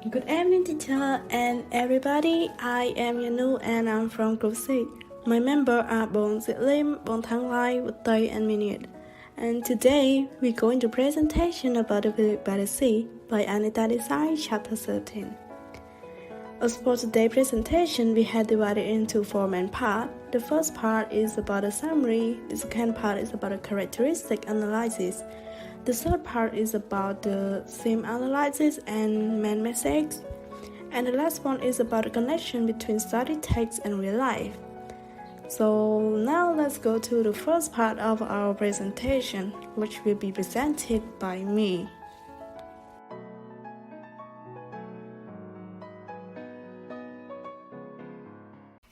Good evening, teacher and everybody. I am Yanu and I'm from Group C. My members are Bon Diệt Lim, Bon Thang Lai, Vật Tây, and Minute. And today we're going to presentation about the village by the sea by Anita Desai, chapter 13. As for today's presentation, we have divided into four main parts. The first part is about a summary. The second part is about a characteristic analysis. The third part is about the theme analysis and main message. And the last one is about the connection between study text and real life. So now let's go to the first part of our presentation, which will be presented by me.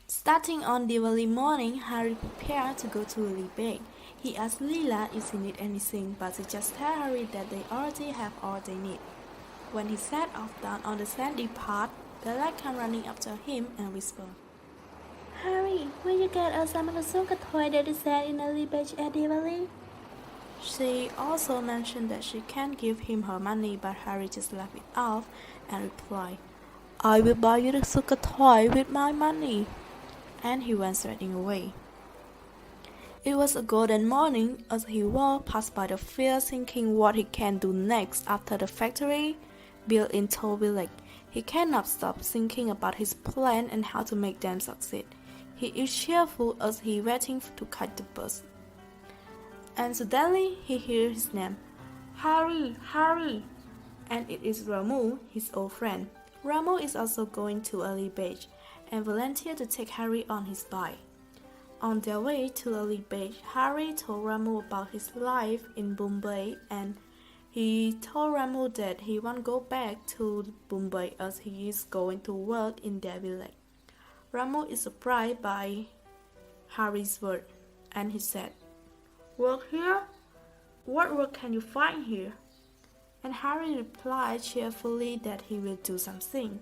Starting on Diwali morning, Harry prepared to go to Lily Bay. He asked Leela if she needed anything, but she just told Harry that they already have all they need. When he set off down on the sandy path, Bella came running up to him and whispered, Harry, will you get us some of the sugar toy that is set in Lily Beach at Diwali? She also mentioned that she can't give him her money, but Harry just laughed it off and replied, I will buy you the sugar toy with my money. And he went striding away. It was a golden morning as he walked past by the field thinking what he can do next after the factory built in Toll Village. He cannot stop thinking about his plan and how to make them succeed. He is cheerful as he waiting to catch the bus. And suddenly he hears his name, Harry, Harry! And it is Ramu, his old friend. Ramu is also going to Lily Beach and volunteered to take Harry on his bike. On their way to Lily Beach, Harry told Ramu about his life in Bombay and he told Ramu that he won't go back to Bombay as he is going to work in their village. Ramu is surprised by Harry's word and he said, Work here? What work can you find here? And Harry replied cheerfully that he will do something.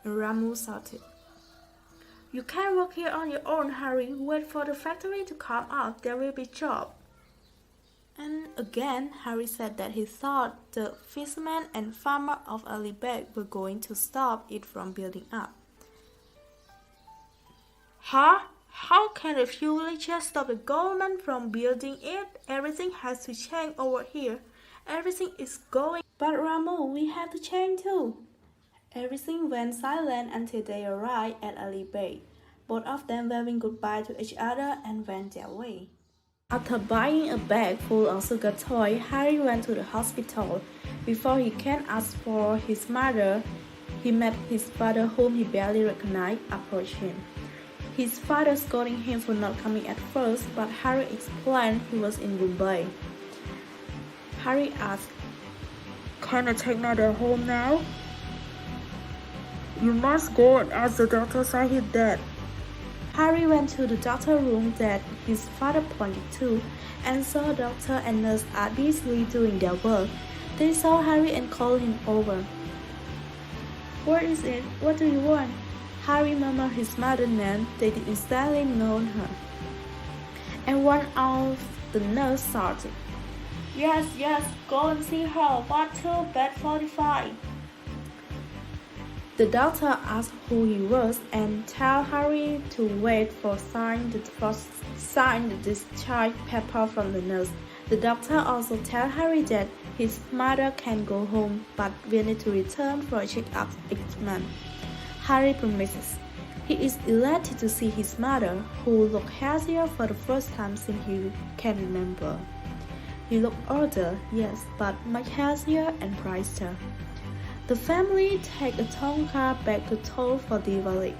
And Ramu shouted, You can't work here on your own, Harry. Wait for the factory to come up. There will be job. And again, Harry said that he thought the fishermen and farmer of Alibag were going to stop it from building up. Huh? How can the villagers stop the government from building it? Everything has to change over here. Everything is going. But Ramu, we have to change too. Everything went silent until they arrived at Ali Bay. Both of them waving goodbye to each other and went their way. After buying a bag full of sugar toy, Harry went to the hospital. Before he can ask for his mother, he met his father whom he barely recognized approach him. His father scolding him for not coming at first, but Harry explained he was in Bombay. Harry asked, Can I take mother home now? You must go and ask the doctor said he's dead. Harry went to the doctor room that his father pointed to and saw doctor and nurse are busily doing their work. They saw Harry and called him over. What is it? What do you want? Harry murmured his mother's name. They did instantly know her. And one of the nurse shouted, Yes, go and see her. 1-2, bed 45. The doctor asked who he was and told Harry to wait for sign the discharge paper from the nurse. The doctor also told Harry that his mother can go home but will need to return for a checkup each month. Harry promises. He is elated to see his mother, who looked healthier for the first time since he can remember. He looked older, yes, but much healthier and brighter. The family take a town car back to Toll for Diwali.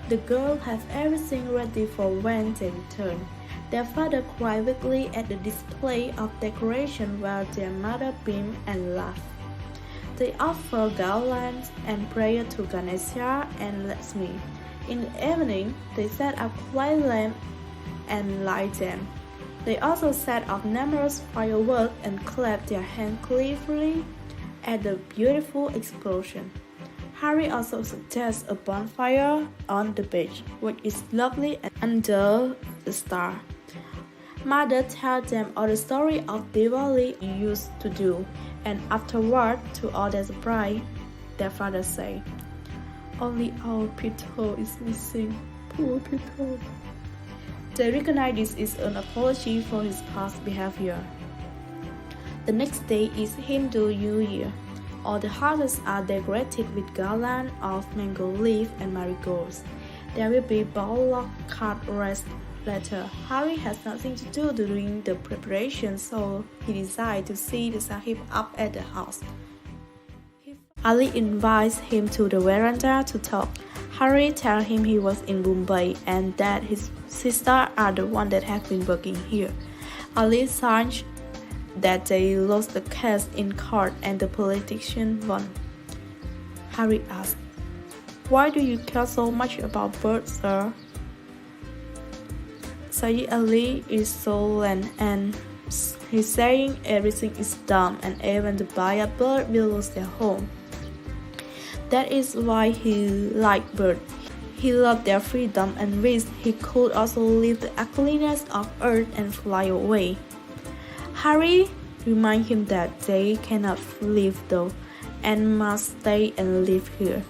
The girls have everything ready for when they return. Their father cried weakly at the display of decoration while their mother beamed and laughed. They offer garlands and prayer to Ganesha and Lakshmi. In the evening, they set up light lamps and light them. They also set off numerous fireworks and clap their hands gleefully at the beautiful explosion. Harry also suggests a bonfire on the beach, which is lovely and under the star. Mother tells them all the story of Diwali used to do, and afterward, to all their surprise, their father said. Only our Peter is missing. Poor Peter. They recognize this is an apology for his past behavior. The next day is Hindu New Year. All the houses are decorated with garlands of mango leaf and marigolds. There will be ball of cart race later. Harry has nothing to do during the preparation, so he decides to see the Sahib up at the house. Ali invites him to the veranda to talk. Harry tells him he was in Mumbai and that his sisters are the ones that have been working here. Ali signs that they lost the case in court and the politician won. Harry asks, "Why do you care so much about birds, sir?" Sayyid Ali is sullen and he's saying everything is dumb and even the buyer bird will lose their home. That is why he liked birds. He loved their freedom and wished he could also leave the ugliness of earth and fly away. Harry reminds him that they cannot leave though and must stay and live here.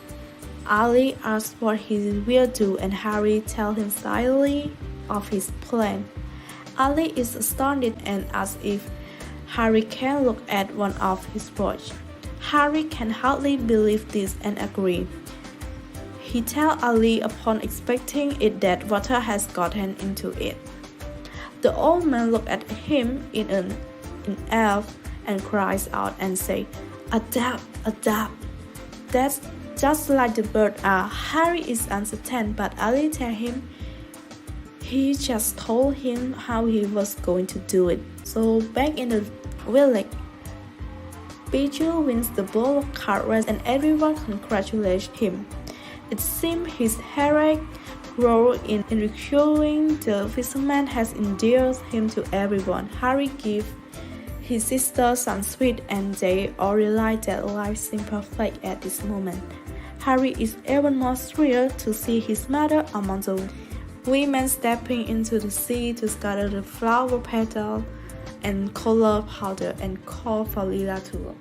Ali asks what he will do and Harry tells him slyly of his plan. Ali is astounded and asks if Harry can look at one of his watches. Harry can hardly believe this and agree. He tells Ali upon expecting it that water has gotten into it. The old man looks at him in awe and cries out and says, "Adapt, adapt." That's just like the birds are. Harry is uncertain, but Ali tells him he just told him how he was going to do it. So back in the village, Biju wins the ball of cart race and everyone congratulates him. It seems his heroic role in rescuing the fisherman has endeared him to everyone. Harry gives his sister some sweet and they all realize that life seems perfect at this moment. Harry is even more thrilled to see his mother among the women stepping into the sea to scatter the flower petals and color powder and call for Lila to look.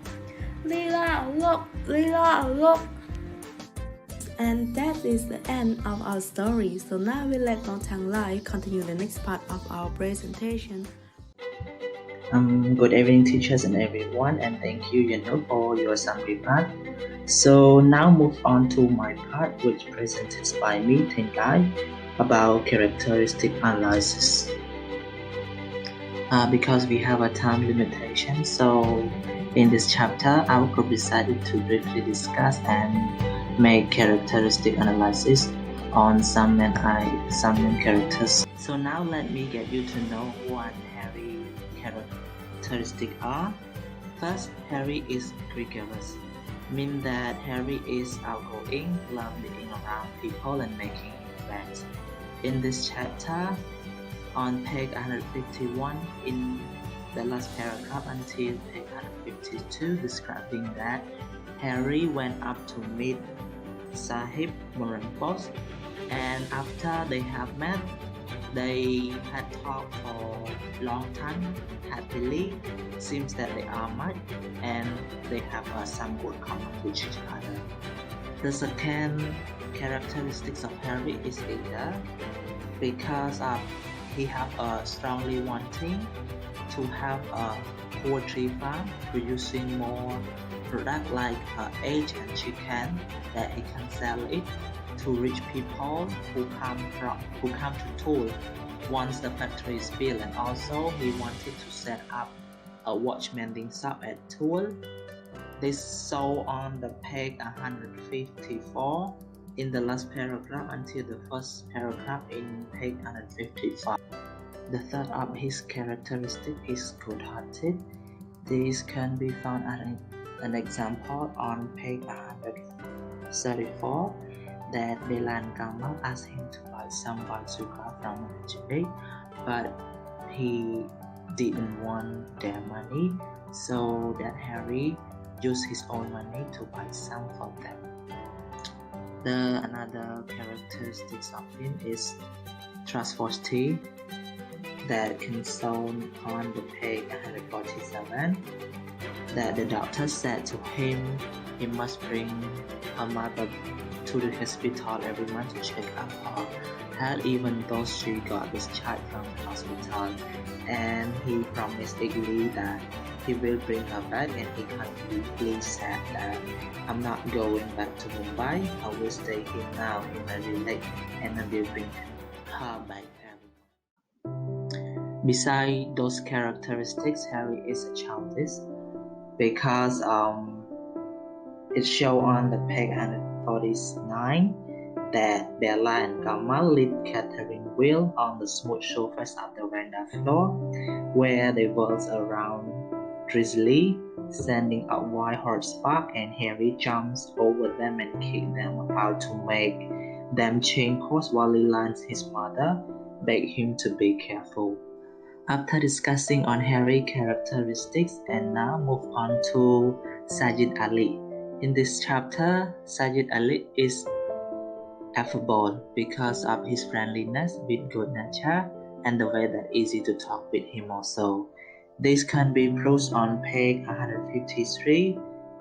"Lila, look! Lila, look!" And that is the end of our story. So now we let Long Tang Lai continue the next part of our presentation. Good evening, teachers and everyone, and thank you, Yanuk, for your summary part. So now move on to my part, which presented by me, Tang Lai, about characteristic analysis. Because we have a time limitation, so in this chapter, our group decided to briefly discuss and make characteristic analysis on some main characters. So now let me get you to know what Harry characteristics are. First, Harry is gregarious, means that Harry is outgoing, love being around people and making friends. In this chapter, on page 151 in the last paragraph until page 152, describing that Harry went up to meet Sahib Moranbos, and after they have met, they had talked for a long time happily. Seems that they are much and they have some good common with each other. The second characteristics of Harry is either because he have a strongly wanting to have a poultry farm producing more product like eggs and chicken that he can sell it to rich people who come to Toul once the factory is built, and also he wanted to set up a watch mending shop at Toul. This so on the page 154 in the last paragraph until the first paragraph in page 155. The third of his characteristic is good-hearted. This can be found as an example on page 134 that Belan Kamal asked him to buy some bicycle from Manchester, but he didn't want their money, so that Harry used his own money to buy some for them. Another characteristics of him is trustworthy, that can shown on the page 147, that the doctor said to him he must bring her mother to the hospital every month to check up on her, even though she got discharged from the hospital. And he promised eagerly that he will bring her back, and he completely said that I'm not going back to Mumbai. I will stay here now in my village, and I will bring her back every month. Besides those characteristics, Harry is a childish because it shows on the page 149 that Bella and Kamal lead Catherine Wheel on the smooth surface of the veranda floor, where they whirl around drizzly, sending up wild hot spark, and Harry jumps over them and kicks them about to make them change course, while Lila and his mother beg him to be careful. After discussing on Harry's characteristics, and now move on to Sajid Ali. In this chapter, Sajid Ali is affable because of his friendliness with good nature and the way that easy to talk with him also. This can be proved on page 153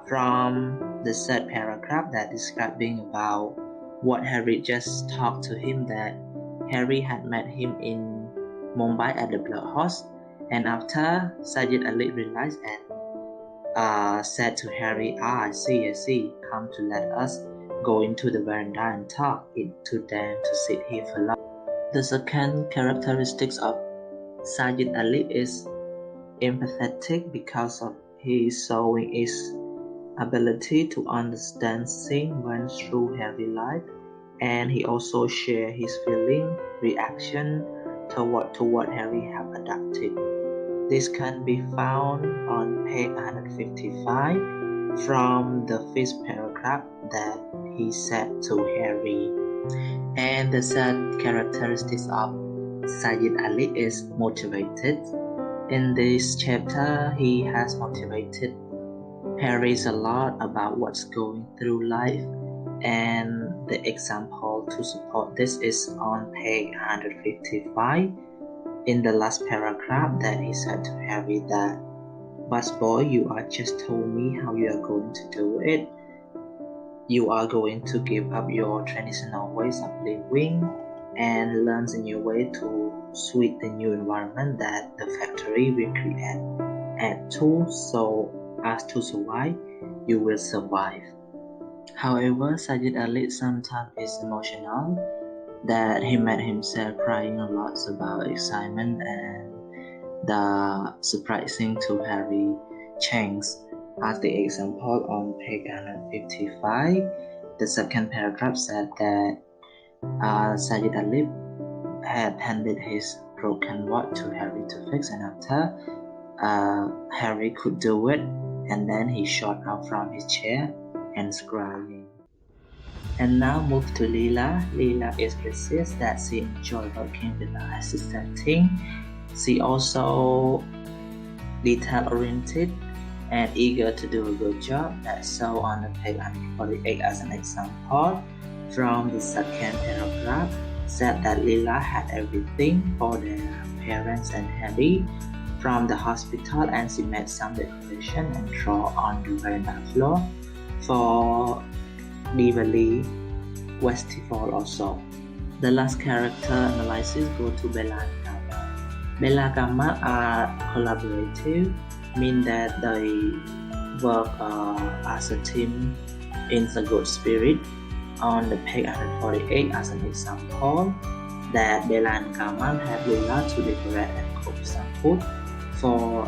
from the third paragraph that describing about what Harry just talked to him, that Harry had met him in Mumbai at the Blood Horse, and after Sajid Ali realized and said to Harry, I see, come to let us go into the veranda and talk it to them to sit here for long. The second characteristics of Sajid Ali is empathetic because of his showing his ability to understand things went through Harry's life, and he also share his feeling, reaction toward what Harry have adopted. This can be found on page 155 from the fifth paragraph that he said to Harry. And the third characteristics of Sajid Ali is motivated. In this chapter, he has motivated Harry a lot about what's going through life, and the example to support this is on page 155 in the last paragraph that he said to Harry that, but boy, you are just told me how you are going to do it. You are going to give up your traditional ways of living and learn a new way to suit the new environment that the factory will create. Add to so as to survive, you will survive. However, Sajid Ali sometimes is emotional, that he made himself crying a lot about excitement and the surprising to Harry change. As the example on page 155, the second paragraph said that Sajid Ali had handed his broken watch to Harry to fix, and after Harry could do it, and then he shot out from his chair and crying. And now move to Leela. Leela expresses that she enjoys working with her assistant team. She also detail-oriented and eager to do a good job. That's so on the page 148 as an example. From the second paragraph, said that Leela had everything for their parents and Harry from the hospital, and she made some decoration and draw on the veranda floor for Diwali festival also. The last character analysis go to Bella and Kamal. Bella and Kamal are collaborative, mean that they work as a team in a good spirit. On the page 148 as an example, that Bella and Kamal have Leela to decorate and cook some food for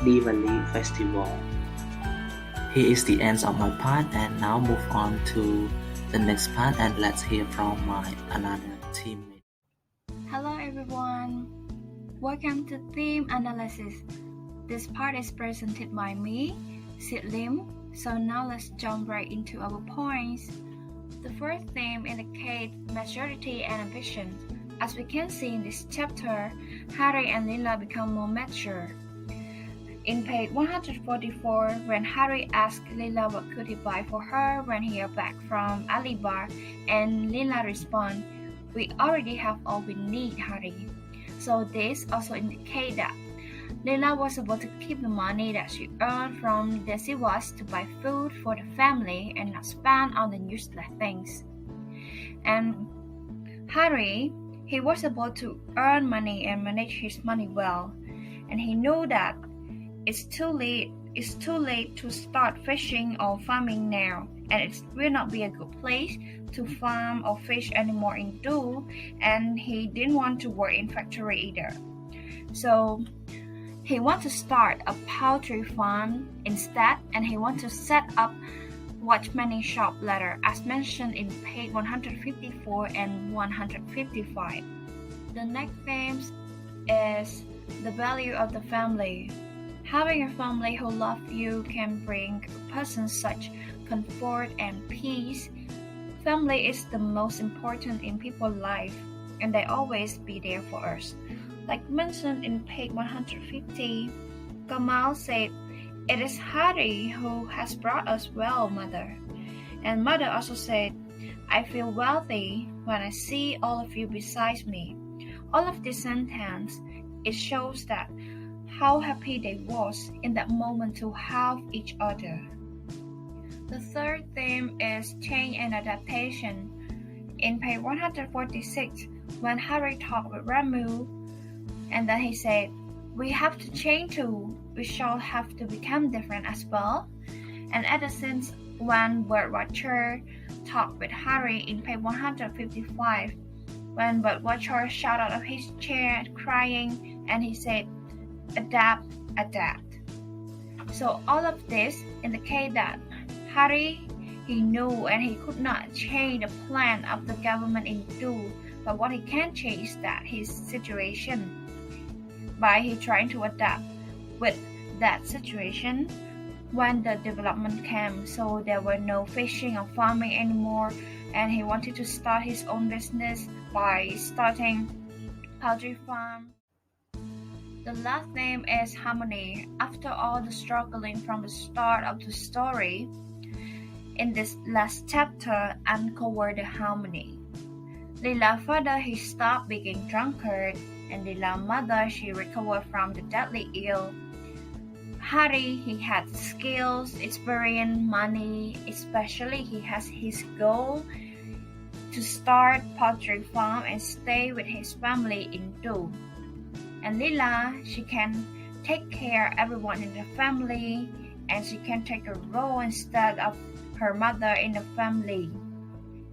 Diwali festival. Here is the end of my part, and now move on to the next part, and let's hear from my another teammate. Hello everyone, welcome to theme analysis. This part is presented by me, Sid Lim. So now let's jump right into our points. The first theme indicates maturity and ambition. As we can see in this chapter, Harry and Leela become more mature. In page 144, when Harry asked Leela what could he buy for her when he is back from Alibar, and Leela responds, "We already have all we need, Harry." So this also indicates that Leila was able to keep the money that she earned from the divorce to buy food for the family and not spend on the useless things. And Harry, he was able to earn money and manage his money well, and he knew that it's too late to start fishing or farming now, and it will not be a good place to farm or fish anymore in Do, and he didn't want to work in factory either. So he wanted to start a poultry farm instead, and he wanted to set up watchmaning shop later, as mentioned in page 154 and 155. The next theme is the value of the family. Having a family who love you can bring a person such comfort and peace. Family is the most important in people's life, and they always be there for us. Like mentioned in page 150, Kamal said, "It is Harry who has brought us well, Mother." And Mother also said, "I feel wealthy when I see all of you besides me." All of this sentence, it shows that how happy they was in that moment to have each other. The third theme is change and adaptation. In page 146, when Harry talked with Ramu, and then he said, "We have to change too. We shall have to become different as well." And at the sense, when Birdwatcher talked with Harry in page 155, when Birdwatcher shot out of his chair crying, and he said, "Adapt, adapt." So all of this indicate that Harry, he knew and he could not change the plan of the government in Do, but what he can change is that his situation by he trying to adapt with that situation when the development came. So there were no fishing or farming anymore, and he wanted to start his own business by starting poultry farm. The last name is harmony. After all the struggling from the start of the story, in this last chapter uncovered the harmony. Lila's father, he stopped being drunkard, and Lila's mother, she recovered from the deadly ill. Harry, he had skills, experience, money, especially he has his goal to start poultry farm and stay with his family in Do. And Lila, she can take care of everyone in the family, and she can take a role instead of her mother in the family.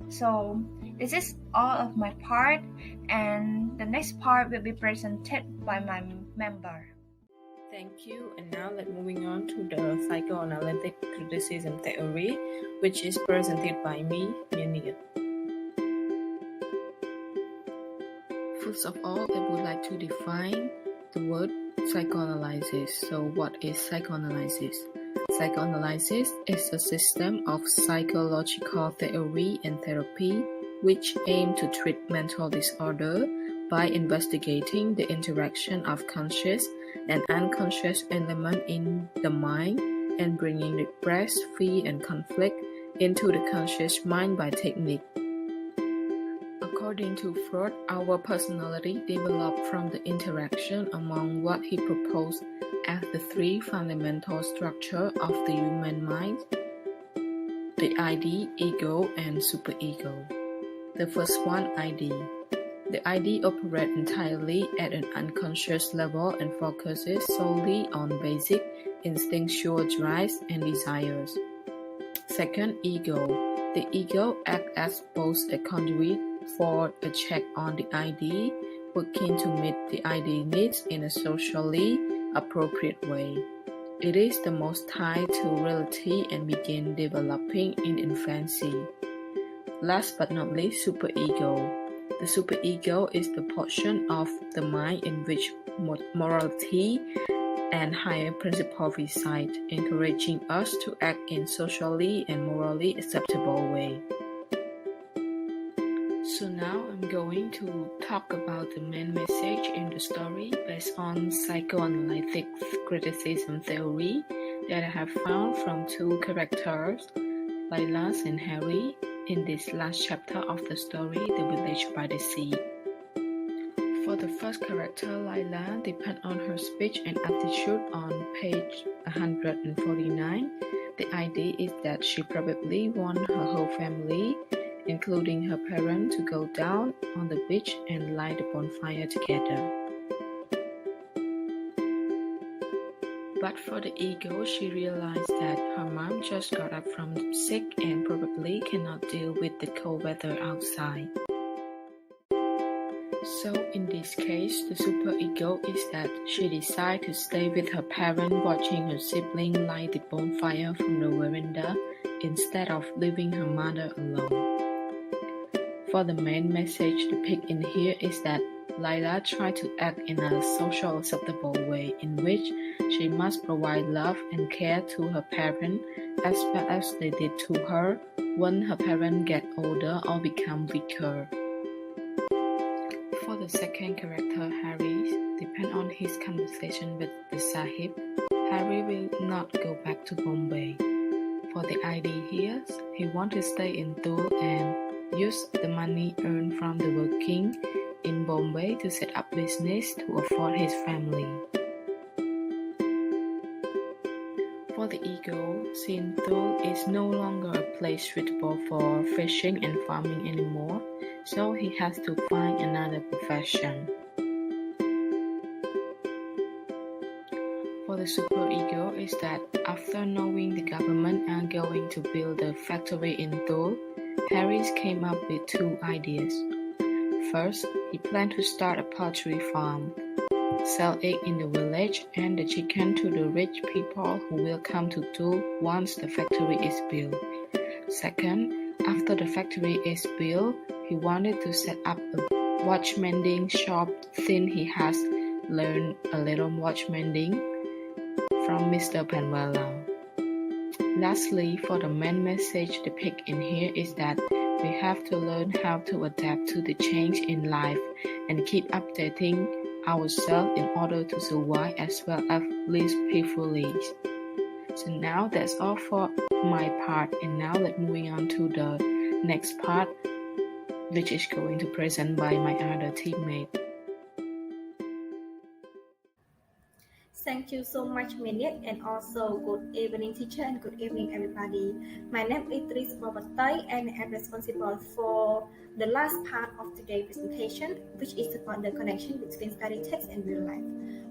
So this is all of my part, and the next part will be presented by my member. Thank you. And now let's moving on to the psychoanalytic criticism theory, which is presented by me, Mian. First of all, I would like to define the word psychoanalysis. So what is psychoanalysis? Psychoanalysis is a system of psychological theory and therapy which aim to treat mental disorder by investigating the interaction of conscious and unconscious elements in the mind and bringing repressed fear and conflict into the conscious mind by technique. According to Freud, our personality developed from the interaction among what he proposed as the three fundamental structures of the human mind: the ID, ego, and superego. The first one, ID. The ID operates entirely at an unconscious level and focuses solely on basic instinctual drives and desires. Second, ego. The ego acts as both a conduit for a check on the ID, working to meet the ID needs in a socially appropriate way. It is the most tied to reality and begins developing in infancy. Last but not least, superego. The superego is the portion of the mind in which morality and higher principles reside, encouraging us to act in socially and morally acceptable way. So now I'm going to talk about the main message in the story based on psychoanalytic criticism theory that I have found from two characters, Lila and Harry, in this last chapter of the story, The Village by the Sea. For the first character, Layla depends on her speech and attitude on page 149. The idea is that she probably wants her whole family, including her parents, to go down on the beach and light the bonfire together. But for the ego, she realized that her mom just got up from sick and probably cannot deal with the cold weather outside. So in this case, the superego is that she decides to stay with her parents watching her sibling light the bonfire from the veranda instead of leaving her mother alone. For the main message depicted in here is that Layla tried to act in a social acceptable way in which she must provide love and care to her parents as well as they did to her when her parents get older or become weaker. For the second character, Harry, depend on his conversation with the Sahib, Harry will not go back to Bombay. For the idea here, he wants to stay in Dhul and use the money earned from the working in Bombay to set up business to afford his family. For the ego, since Dhul is no longer a place suitable for fishing and farming anymore, so he has to find another profession. For the superego is that after knowing the government are going to build a factory in Dhul, Harris came up with two ideas. First, he planned to start a poultry farm, sell egg in the village and the chicken to the rich people who will come to Dhul once the factory is built. Second, after the factory is built, he wanted to set up a watchmending shop since he has learned a little watchmending from Mr. Panwala. Lastly, for the main message depicted in here is that we have to learn how to adapt to the change in life and keep updating ourselves in order to survive as well as live peacefully. So now that's all for my part, and now let's moving on to the next part, which is going to present by my other teammate. Thank you so much, Mediet, and also good evening, teacher, and good evening, everybody. My name is Tris Bobatai, and I am responsible for the last part of today's presentation, which is about the connection between study text and real life.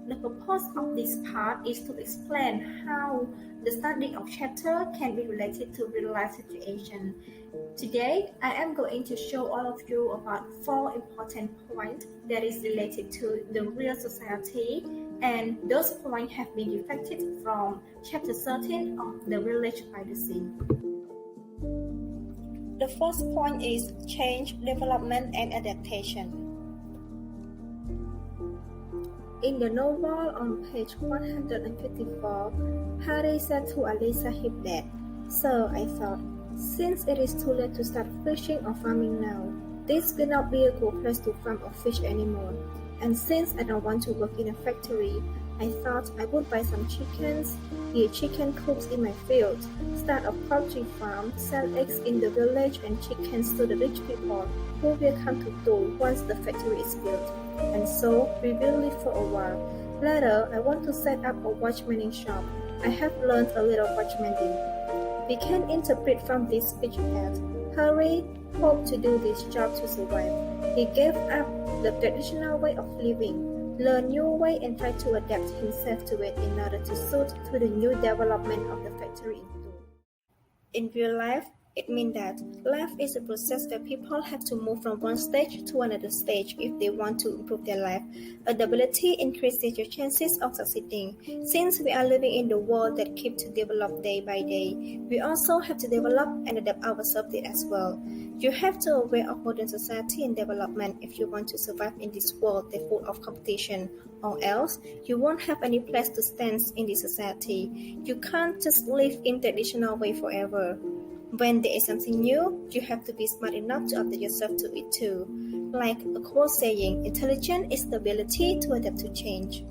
The purpose of this part is to explain how the study of chapter can be related to real life situation. Today, I am going to show all of you about 4 important points that is related to the real society, and those points have been reflected from chapter 13 of The Village by the Sea. The first point is change, development, and adaptation. In the novel on page 154, Harry said to Ali Sahib that, "Sir, I thought, since it is too late to start fishing or farming now, this will not be a good place to farm or fish anymore. And since I don't want to work in a factory, I thought I would buy some chickens, be chicken cooks in my field, start a poultry farm, sell eggs in the village and chickens to the rich people who will come to Dhul once the factory is built. And so we will live for a while. Later, I want to set up a watchmending shop. I have learned a little watchmending." We can interpret from this speech that Harry hoped to do this job to survive. He gave up the traditional way of living, learned new way and tried to adapt himself to it in order to suit to the new development of the factory in Dhul. In real life, it means that life is a process where people have to move from one stage to another stage if they want to improve their life. Adaptability increases your chances of succeeding. Since we are living in the world that keeps to develop day by day, we also have to develop and adapt ourselves as well. You have to aware of modern society and development if you want to survive in this world that's full of competition, or else you won't have any place to stand in this society. You can't just live in traditional way forever. When there is something new, you have to be smart enough to adapt yourself to it too. Like a quote saying, intelligence is the ability to adapt to change.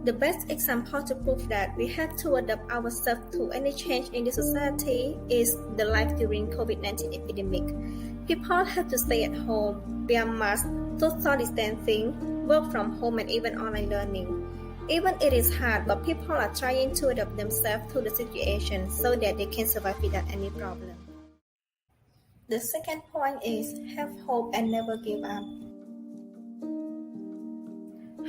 The best example to prove that we have to adapt ourselves to any change in the society is the life during COVID-19 epidemic. People have to stay at home, wear masks, social distancing, work from home, and even online learning. Even it is hard, but people are trying to adapt themselves to the situation so that they can survive without any problem. The second point is have hope and never give up.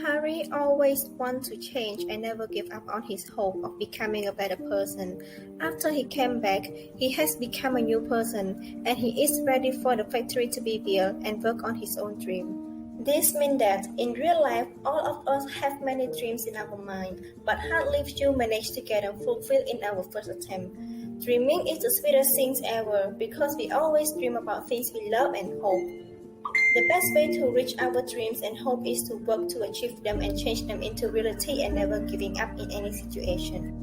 Harry always wants to change and never give up on his hope of becoming a better person. After he came back, he has become a new person and he is ready for the factory to be built and work on his own dream. This means that in real life, all of us have many dreams in our mind, but hardly few manage to get them fulfilled in our first attempt. Dreaming is the sweetest thing ever because we always dream about things we love and hope. The best way to reach our dreams and hope is to work to achieve them and change them into reality and never giving up in any situation.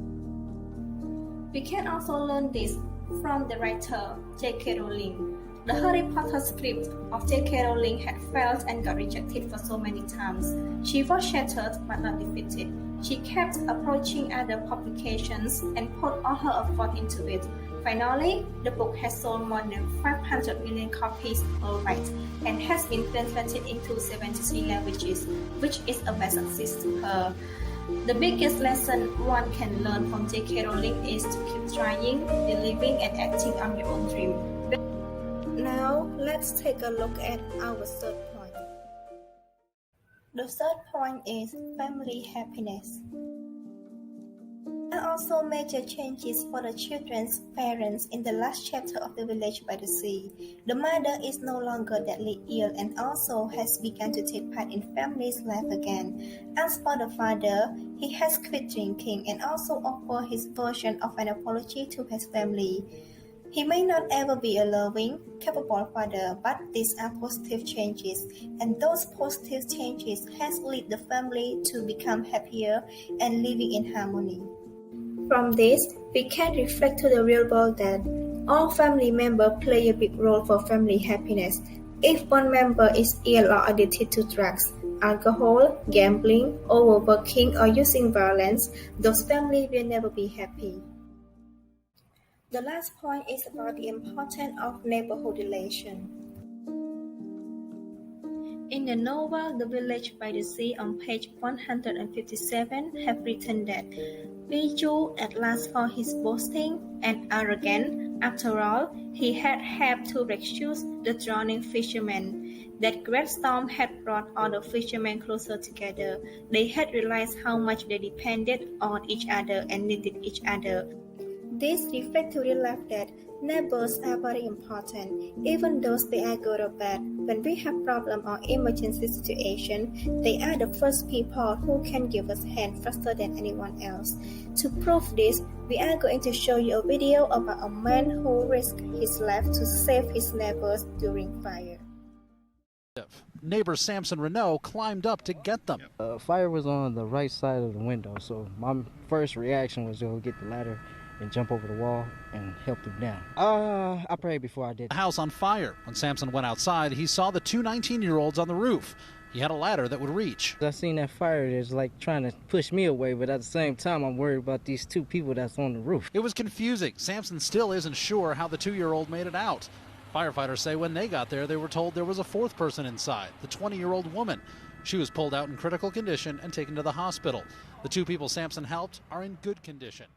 We can also learn this from the writer J.K. Rowling. The Harry Potter script of J.K. Rowling had failed and got rejected for so many times. She was shattered but not defeated. She kept approaching other publications and put all her effort into it. Finally, the book has sold more than 500 million copies worldwide and has been translated into 73 languages, which is a vast success to her. The biggest lesson one can learn from J.K. Rowling is to keep trying, believing, and acting on your own dream. Now, let's take a look at our third point. The third point is family happiness. There are also major changes for the children's parents in the last chapter of The Village by the Sea. The mother is no longer deadly ill and also has begun to take part in family's life again. As for the father, he has quit drinking and also offered his version of an apology to his family. He may not ever be a loving, capable father, but these are positive changes, and those positive changes has led the family to become happier and living in harmony. From this, we can reflect to the real world that all family members play a big role for family happiness. If one member is ill or addicted to drugs, alcohol, gambling, overworking, or using violence, those families will never be happy. The last point is about the importance of neighborhood relations. In the novel The Village by the Sea on page 157 have written that Bijou at last found his boasting and arrogant. After all, he had helped to rescue the drowning fishermen. That great storm had brought all the fishermen closer together. They had realized how much they depended on each other and needed each other. This reflects to real life that neighbors are very important, even though they are good or bad. When we have problem or emergency situation, they are the first people who can give us hand faster than anyone else. To prove this, we are going to show you a video about a man who risked his life to save his neighbors during fire. Neighbor Samson Renault climbed up to get them. Fire was on the right side of the window, so my first reaction was to go get the ladder and jump over the wall and help them down. I prayed before I did. The house on fire. When Samson went outside, he saw the two 19-year-olds on the roof. He had a ladder that would reach. I seen that fire that's like trying to push me away, but at the same time, I'm worried about these two people that's on the roof. It was confusing. Samson still isn't sure how the 2-year-old made it out. Firefighters say when they got there, they were told there was a fourth person inside, the 20-year-old woman. She was pulled out in critical condition and taken to the hospital. The two people Samson helped are in good condition.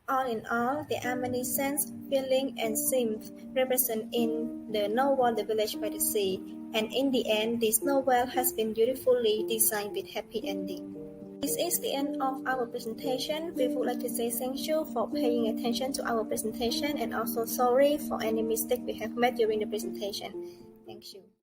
All in all, there are many sense, feeling, and themes represented in the novel The Village by the Sea, and in the end, this novel has been beautifully designed with happy ending. This is the end of our presentation. We would like to say thank you for paying attention to our presentation and also sorry for any mistake we have made during the presentation. Thank you.